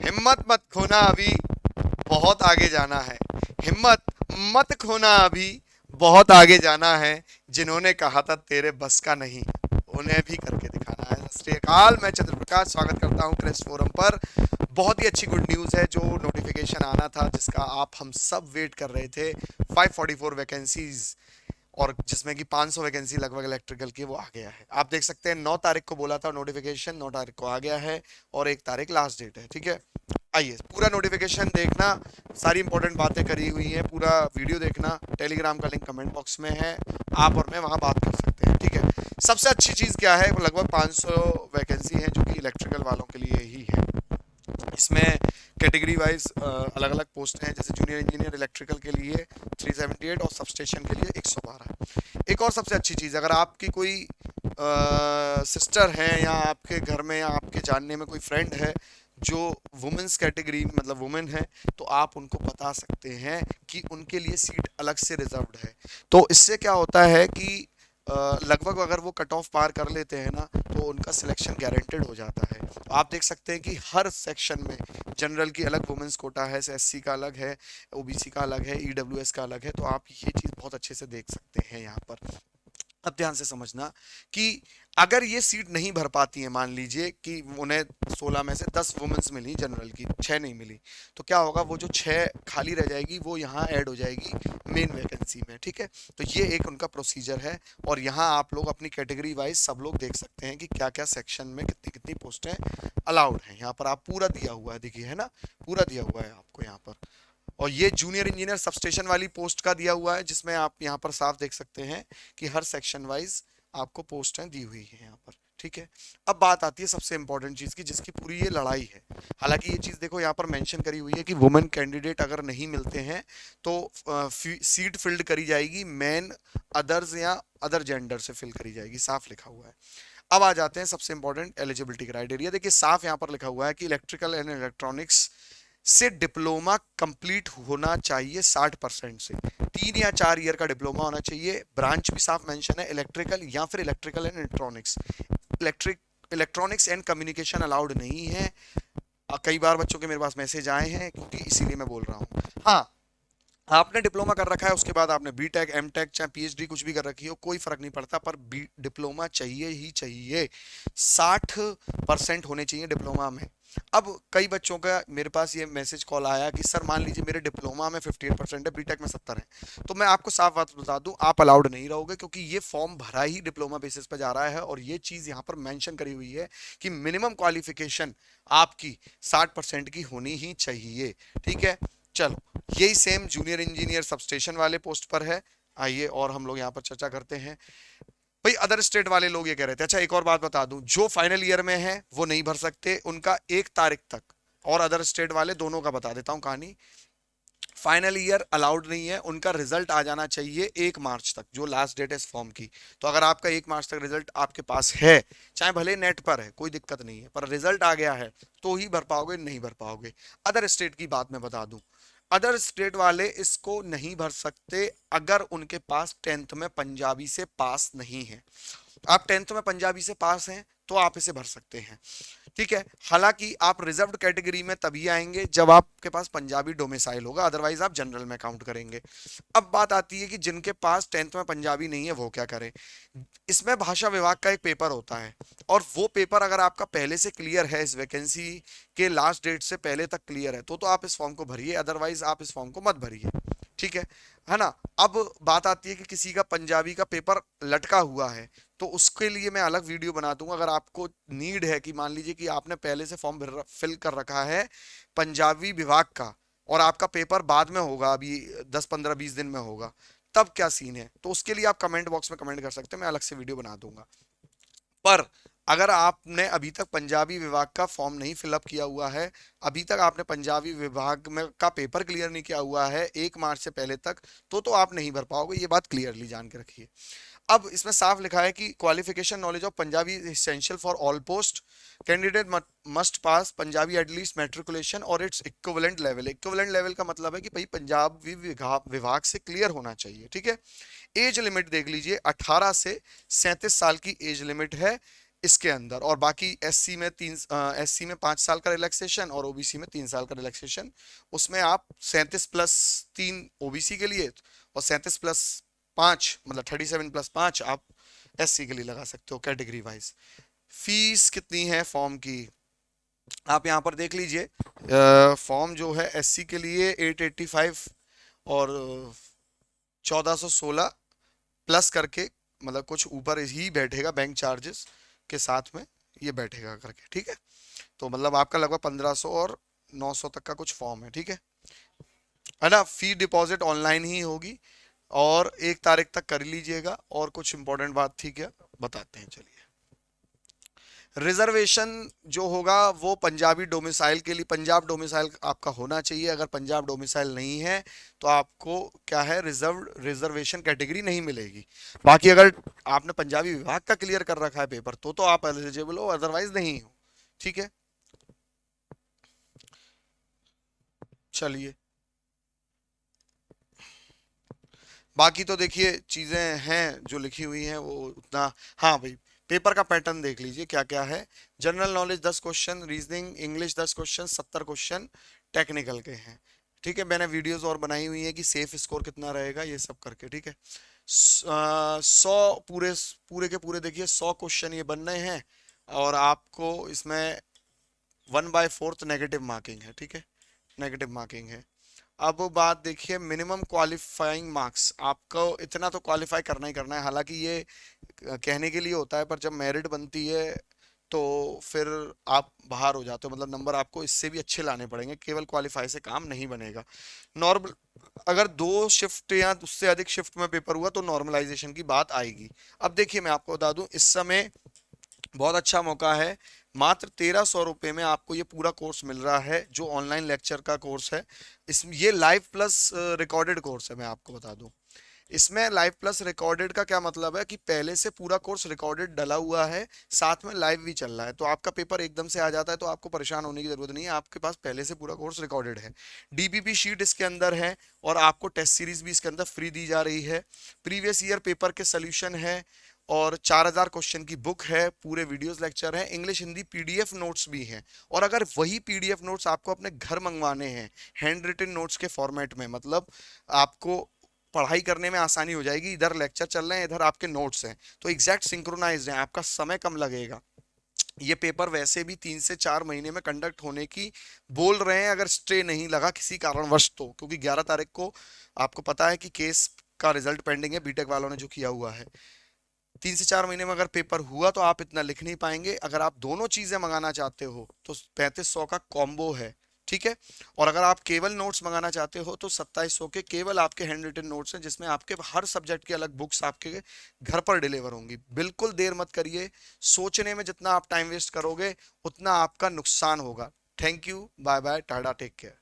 हिम्मत मत खोना अभी, बहुत आगे जाना है। हिम्मत मत खोना अभी, बहुत आगे जाना है। जिन्होंने कहा था तेरे बस का नहीं, उन्हें भी करके दिखाना है। सत श्री अकाल, मैं चंद्र प्रकाश स्वागत करता हूं क्रेस्ट फोरम पर। बहुत ही अच्छी गुड न्यूज़ है, जो नोटिफिकेशन आना था जिसका आप हम सब वेट कर रहे थे, 544 वैकेंसीज, और जिसमें कि 500 वैकेंसी लगभग इलेक्ट्रिकल की, वो आ गया है। आप देख सकते हैं 9 तारीख को बोला था नोटिफिकेशन, 9 तारीख को आ गया है, और 1 तारीख लास्ट डेट है। ठीक है, आइए पूरा नोटिफिकेशन देखना, सारी इंपॉर्टेंट बातें करी हुई हैं, पूरा वीडियो देखना। टेलीग्राम का लिंक कमेंट बॉक्स में है, आप और मैं वहां बात कर सकते हैं। ठीक है, सबसे अच्छी चीज़ क्या है, वो लगभग 500 वैकेंसी है जो कि इलेक्ट्रिकल वालों के लिए ही है। इसमें कैटेगरी वाइज अलग अलग पोस्ट हैं, जैसे जूनियर इंजीनियर इलेक्ट्रिकल के लिए 378 और सबस्टेशन के लिए 112। एक और सबसे अच्छी चीज़, अगर आपकी कोई सिस्टर है या आपके घर में या आपके जानने में कोई फ्रेंड है जो वुमेन्स कैटेगरी मतलब वुमेन है, तो आप उनको बता सकते हैं कि उनके लिए सीट अलग से रिजर्व्ड है। तो इससे क्या होता है कि लगभग अगर वो कट ऑफ पार कर लेते हैं ना, तो उनका सिलेक्शन गारंटेड हो जाता है। तो आप देख सकते हैं कि हर सेक्शन में जनरल की अलग वुमेन्स कोटा है, एससी का अलग है, ओबीसी का अलग है, ईडब्ल्यूएस का अलग है। तो आप ये चीज़ बहुत अच्छे से देख सकते हैं यहाँ पर। अब ध्यान से समझना कि अगर ये सीट नहीं भर पाती है, मान लीजिए कि उन्हें 16 में से 10 वुमेन्स मिली जनरल की, 6 नहीं मिली, तो क्या होगा, वो जो 6 खाली रह जाएगी वो यहाँ ऐड हो जाएगी मेन वैकेंसी में। ठीक है, तो ये एक उनका प्रोसीजर है, और यहाँ आप लोग अपनी कैटेगरी वाइज सब लोग देख सकते हैं कि क्या क्या सेक्शन में कितनी कितनी पोस्टें अलाउड हैं। यहाँ पर आप पूरा दिया हुआ है, देखिए है ना, पूरा दिया हुआ है आपको यहाँ पर। और ये जूनियर इंजीनियर सबस्टेशन वाली पोस्ट का दिया हुआ है, जिसमें आप यहाँ पर साफ देख सकते हैं कि हर सेक्शन वाइज आपको पोस्टें दी हुई है यहाँ पर। ठीक है, अब बात आती है सबसे इंपॉर्टेंट चीज की, जिसकी पूरी ये लड़ाई है। हालांकि ये चीज देखो यहाँ पर मेंशन करी हुई है कि वुमेन कैंडिडेट अगर नहीं मिलते हैं तो सीट फिल्ड करी जाएगी मेन, अदर्स या अदर जेंडर से फिल करी जाएगी, साफ लिखा हुआ है। अब आ जाते हैं सबसे इंपॉर्टेंट एलिजिबिलिटी क्राइटेरिया। देखिए साफ यहाँ पर लिखा हुआ है कि इलेक्ट्रिकल एंड इलेक्ट्रॉनिक्स से डिप्लोमा कंप्लीट होना चाहिए 60% से। 3 या 4 ईयर का डिप्लोमा होना चाहिए। ब्रांच भी साफ मेंशन है, इलेक्ट्रिकल या फिर electrical and electronics. Electronics and communication allowed नहीं है। कई बार बच्चों के मेरे पास मैसेज आए हैं, क्योंकि इसीलिए मैं बोल रहा हूँ। हाँ, आपने डिप्लोमा कर रखा है, उसके बाद आपने बीटेक एमटेक चाहे पीएचडी कुछ भी कर रखी हो, कोई फर्क नहीं पड़ता, पर डिप्लोमा चाहिए ही चाहिए। 60% होने चाहिए डिप्लोमा में। अब कई बच्चों का मेरे पास ये मैसेज कॉल आया कि सर मान लीजिए मेरे डिप्लोमा में 58% है, बीटेक में 70 है, तो मैं आपको साफ बात बता दूं, आप अलाउड नहीं रहोगे, क्योंकि ये फॉर्म भरा ही डिप्लोमा बेसिस पर जा रहा है, और ये चीज यहाँ पर मेंशन करी हुई है कि मिनिमम क्वालिफिकेशन आपकी 60% की होनी ही चाहिए। ठीक है, चलो यही सेम जूनियर इंजीनियर सबस्टेशन वाले पोस्ट पर है। आइए और हम लोग यहाँ पर चर्चा करते हैं। भाई अदर स्टेट वाले लोग ये कह रहे थे, अच्छा एक और बात बता दूं, जो फाइनल ईयर में है वो नहीं भर सकते, उनका 1 तारीख तक, और अदर स्टेट वाले दोनों का बता देता हूं कहानी। फाइनल ईयर अलाउड नहीं है, उनका रिजल्ट आ जाना चाहिए 1 मार्च तक, जो लास्ट डेट है इस फॉर्म की। तो अगर आपका 1 मार्च तक रिजल्ट आपके पास है, चाहे भले नेट पर है, कोई दिक्कत नहीं है, पर रिजल्ट आ गया है तो ही भर पाओगे, नहीं भर पाओगे। अदर स्टेट की बात मैं बता दूं, अदर स्टेट वाले इसको नहीं भर सकते अगर उनके पास 10th में पंजाबी से पास नहीं है। आप 10th में पंजाबी से पास हैं तो आप इसे भर सकते हैं। ठीक है, हालांकि आप रिजर्व्ड कैटेगरी में तभी आएंगे जब आपके पास पंजाबी डोमिसाइल होगा, अदरवाइज आप जनरल में काउंट करेंगे। अब बात आती है कि जिनके पास 10th में पंजाबी नहीं है वो क्या करें। इसमें भाषा विभाग का एक पेपर होता है, और वो पेपर अगर आपका पहले से क्लियर है, इस वैकेंसी के लास्ट डेट से पहले तक क्लियर है, तो आप इस फॉर्म को भरिए, अदरवाइज आप इस फॉर्म को मत भरिए। ठीक है ना। अब बात आती है कि किसी का पंजाबी का पेपर लटका हुआ है, तो उसके लिए मैं अलग वीडियो बना दूंगा। अगर आपको नीड है कि मान लीजिए कि आपने पहले से फॉर्म फिल कर रखा है पंजाबी विभाग का, और आपका पेपर बाद में होगा, अभी 10 15 20 दिन में होगा, तब क्या सीन है, तो उसके लिए आप कमेंट बॉक्स में कमेंट कर सकते हैं, मैं अलग से वीडियो बना दूंगा। पर अगर आपने अभी तक पंजाबी विभाग का फॉर्म नहीं फिलअप किया हुआ है, अभी तक आपने पंजाबी विभाग में का पेपर क्लियर नहीं किया हुआ है 1 मार्च से पहले तक, तो आप नहीं भर पाओगे, ये बात क्लियरली जान के रखिए। अब इसमें साफ लिखा है कि qualification knowledge of Punjabi essential for all post, candidate must pass Punjabi at least matriculation और its equivalent level. Equivalent level का मतलब है कि भाई पंजाबी विभाग से क्लियर होना चाहिए। ठीक है, एज लिमिट देख लीजिए, 18 से 37 साल की एज लिमिट है। इसके अंदर। और बाकी एससी में 5 साल का रिलैक्सेशन और ओबीसी में 3 साल का रिलैक्सेशन। उसमें आप 37+3 ओबीसी के लिए और 37+5 मतलब 37+5 आप एससी के लिए लगा सकते हो कैटेगरी वाइज। फीस कितनी है फॉर्म की आप यहाँ पर देख लीजिए। फॉर्म जो है एससी के लिए 885 और 1416 प्लस करके, मतलब कुछ ऊपर ही बैठेगा बैंक चार्जेस के साथ में, ये बैठेगा करके, ठीक है। तो मतलब आपका लगभग 1500 और 900 तक का कुछ फॉर्म है ना। फी डिपॉजिट ऑनलाइन ही होगी और 1 तारीख तक कर लीजिएगा। और कुछ इंपॉर्टेंट बात थी क्या, बताते हैं चलिए। रिजर्वेशन जो होगा वो पंजाबी डोमिसाइल के लिए, पंजाब डोमिसाइल आपका होना चाहिए। अगर पंजाब डोमिसाइल नहीं है तो आपको क्या है, रिजर्वेशन कैटेगरी नहीं मिलेगी। बाकी अगर आपने पंजाबी विभाग का क्लियर कर रखा है पेपर तो आप एलिजिबल हो, अदरवाइज नहीं हो, ठीक है। चलिए, बाकी तो देखिए चीजें हैं जो लिखी हुई हैं वो उतना। हाँ भाई, पेपर का पैटर्न देख लीजिए क्या क्या है। General knowledge 10 question, reasoning English 10 question, 70 question technical के हैं, ठीक है। मैंने वीडियोस और बनाई हुई है कि सेफ स्कोर कितना रहेगा ये सब करके, ठीक है। 100 पूरे पूरे के पूरे देखिए 100 क्वेश्चन ये बनने हैं और आपको इसमें 1/4 नेगेटिव मार्किंग है, ठीक है, नेगेटिव मार्किंग है। अब बात देखिए मिनिमम क्वालिफाइंग मार्क्स, आपको इतना तो क्वालिफाई करना ही करना है। हालांकि ये कहने के लिए होता है पर जब मेरिट बनती है तो फिर आप बाहर हो जाते हो, मतलब नंबर आपको इससे भी अच्छे लाने पड़ेंगे, केवल क्वालिफाई से काम नहीं बनेगा। नॉर्मल अगर 2 शिफ्ट या उससे अधिक शिफ्ट में पेपर हुआ तो नॉर्मलाइजेशन की बात आएगी। अब देखिए मैं आपको बता दूं, इस समय बहुत अच्छा मौका है। मात्र 1300 रुपये में आपको ये पूरा कोर्स मिल रहा है जो ऑनलाइन लेक्चर का कोर्स है। इस ये लाइव प्लस रिकॉर्डेड कोर्स है, मैं आपको बता दूं। इसमें लाइव प्लस रिकॉर्डेड का क्या मतलब है कि पहले से पूरा कोर्स रिकॉर्डेड डला हुआ है, साथ में लाइव भी चल रहा है। तो आपका पेपर एकदम से आ जाता है तो आपको परेशान होने की जरूरत नहीं है, आपके पास पहले से पूरा कोर्स रिकॉर्डेड है। डीपीपी शीट इसके अंदर है और आपको टेस्ट सीरीज भी इसके अंदर फ्री दी जा रही है। प्रीवियस ईयर पेपर के सोल्यूशन है और 4000 क्वेश्चन की बुक है, पूरे वीडियोस लेक्चर हैं, इंग्लिश हिंदी पीडीएफ नोट्स भी हैं। और अगर वही पीडीएफ नोट्स आपको अपने घर मंगवाने हैं हैंड रिटन नोट्स के फॉर्मेट में, मतलब आपको पढ़ाई करने में आसानी हो जाएगी, इधर लेक्चर चल रहे हैं इधर आपके नोट्स हैं तो एग्जैक्ट सिंक्रोनाइज्ड है, आपका समय कम लगेगा। ये पेपर वैसे भी 3 से 4 महीने में कंडक्ट होने की बोल रहे हैं, अगर स्टे नहीं लगा किसी कारणवश तो, क्योंकि 11 तारीख को आपको पता है कि केस का रिजल्ट पेंडिंग है बीटेक वालों ने जो किया हुआ है। 3 से 4 महीने में अगर पेपर हुआ तो आप इतना लिख नहीं पाएंगे। अगर आप दोनों चीजें मंगाना चाहते हो तो 3500 का कॉम्बो है, ठीक है। और अगर आप केवल नोट्स मंगाना चाहते हो तो 2700 के केवल आपके हैंड रिटन नोट्स हैं, जिसमें आपके हर सब्जेक्ट की अलग बुक्स आपके घर पर डिलीवर होंगी। बिल्कुल देर मत करिए, सोचने में जितना आप टाइम वेस्ट करोगे उतना आपका नुकसान होगा। Thank you, bye bye, tata, take care.